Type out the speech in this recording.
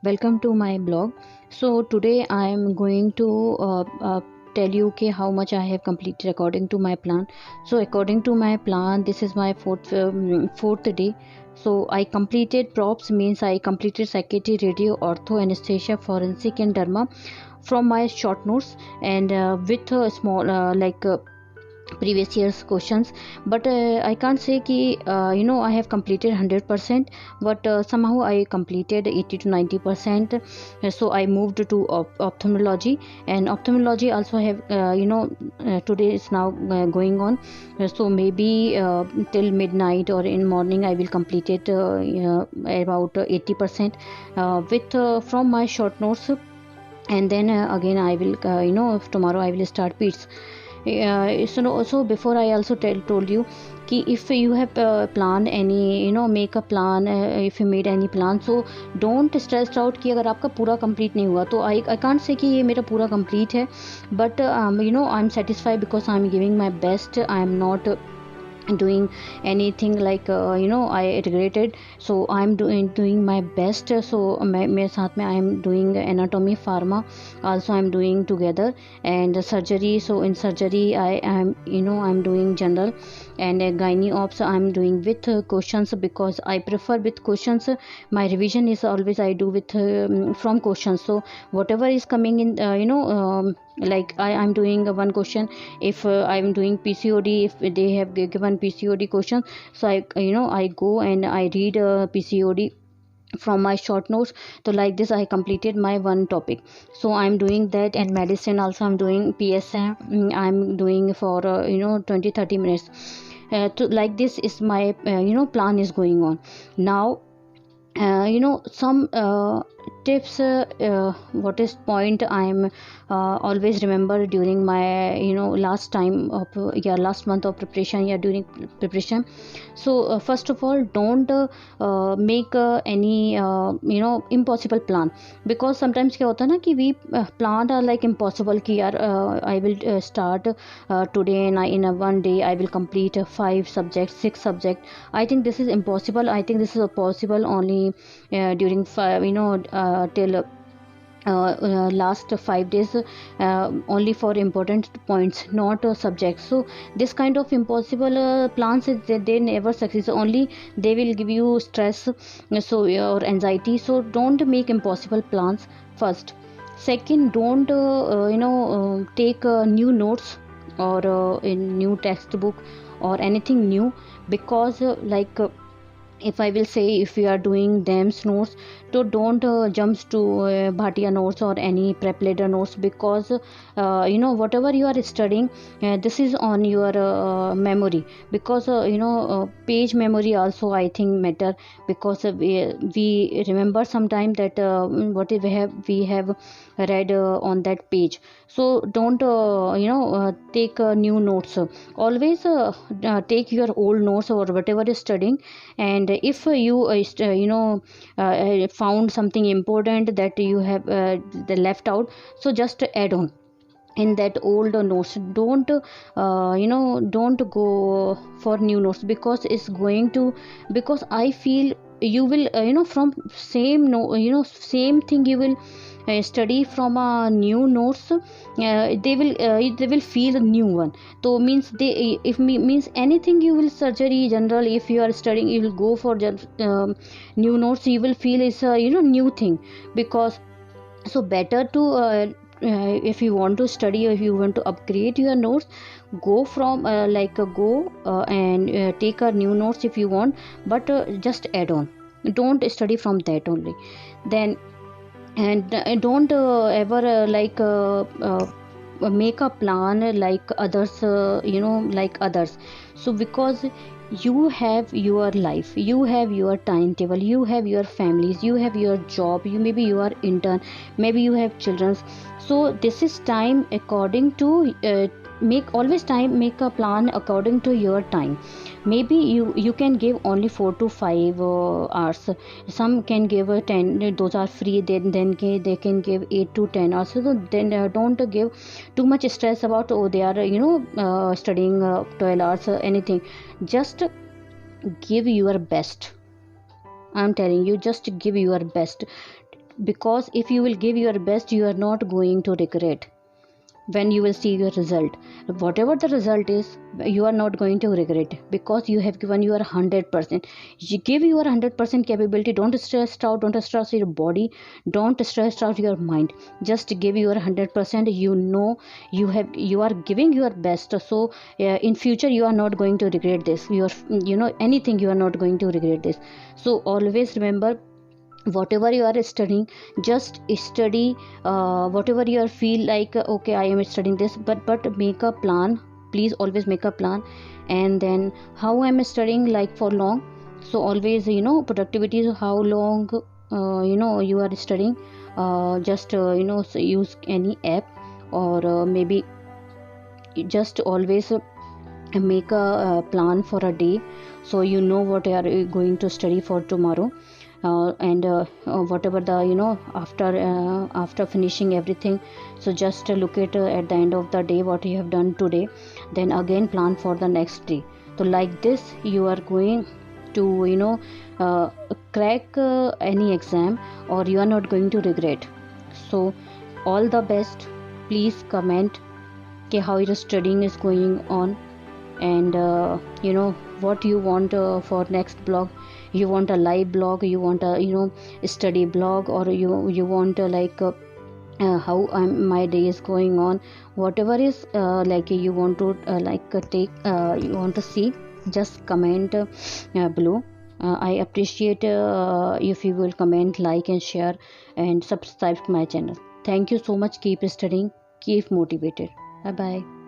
welcome to my blog. So today I am going to tell you how much I have completed according to my plan. So according to my plan, this is my fourth day. So I completed props means I completed psychiatry, radio, ortho, anesthesia, forensic, and derma from my short notes, and with a small previous year's questions. But I can't say ki I have completed 100%, but somehow I completed 80 to 90%. So I moved to ophthalmology, and ophthalmology also have today is now going on. So maybe till midnight or in morning I will complete it about 80% with from my short notes. And then again I will tomorrow I will start PITS. So before I also told you कि if you have planned any make a plan, if you made any plan, so don't stressed out कि अगर आपका पूरा complete नहीं हुआ तो I can't say कि ये मेरा पूरा complete है, but I'm satisfied because I'm giving my best. I'm not doing anything like I regretted. So I'm doing my best. So मेरे साथ में I am doing anatomy, pharma also I'm doing together, and surgery. So in surgery I am I'm doing general, and gynae ops I'm doing with questions because I prefer with questions. My revision is always I do with from questions. So whatever is coming in like I'm doing one question. If I'm doing PCOD, if they have given PCOD question, so I go and I read PCOD from my short notes. So like this I completed my one topic. So I'm doing that, and medicine also I'm doing PSM. I'm doing for 20-30 minutes. Like this is my plan is going on now. Some tips, what is point I'm always remember during my last time of last month of preparation, during preparation. So first of all, don't make any impossible plan, because sometimes क्या होता है ना कि we plan are like impossible कि यार I will start today, and in a one day I will complete 5 subjects, 6 subjects. I think this is impossible. I think this is possible only during till last 5 days, only for important points, not subjects. So this kind of impossible plans they never succeed. Only they will give you stress, so or anxiety. So don't make impossible plans first. Second, don't take new notes or in new textbook or anything new, because if I will say, if you are doing DAMS notes, so don't jump to Bhatia notes or any prep leader notes, because whatever you are studying, this is on your memory, because page memory also I think matter, because we remember sometime that what we have read on that page. So don't take new notes. Always take your old notes or whatever is studying, and if you found something important that you have left out, so just add on in that old notes. Don't go for new notes, because it's going to, because I feel you will from same same thing you will study from a new notes. They will feel a new one. So means they, if means anything, you will surgery general, if you are studying, you will go for new notes, you will feel it's a new thing. Because so better to if you want to study or if you want to upgrade your notes, go from go and take a new notes if you want, but just add on, don't study from that only. Then, and don't ever make a plan like others, like others. So because you have your life, you have your timetable, you have your families, you have your job, maybe you are intern, maybe you have children. So this is time according to make a plan according to your time. Maybe you can give only 4 to 5 hours. Some can give 10, those are free. Then they can give 8 to 10 hours. So then don't give too much stress about, oh, they are studying 12 hours anything. Just give your best. I'm telling you, just give your best. because if you will give your best, you are not going to regret when you will see your result. Whatever the result is, you are not going to regret it, because you have given your 100%. You give your 100% capability. Don't stress out, don't stress your body, don't stress out your mind. Just give your 100%. You know you are giving your best. So in future you are not going to regret this. Anything, you are not going to regret this. So always remember, whatever you are studying, just study. Whatever you are feel like, okay, I am studying this, but make a plan. Please always make a plan. And then, how I am studying, like for long. So always, productivity is how long you are studying. Just so use any app, or maybe just always make a plan for a day, so you know what you are going to study for tomorrow. And whatever the after finishing everything, so just look at the end of the day what you have done today, then again plan for the next day. So like this you are going to crack any exam, or you are not going to regret. So all the best. Please comment how your studying is going on, and what you want for next blog. You want a live blog, you want a study blog, or you want how my day is going on. Whatever is like you want to take you want to see, just comment below. I appreciate if you will comment, like and share, and subscribe to my channel. Thank you so much. Keep studying, keep motivated. Bye bye.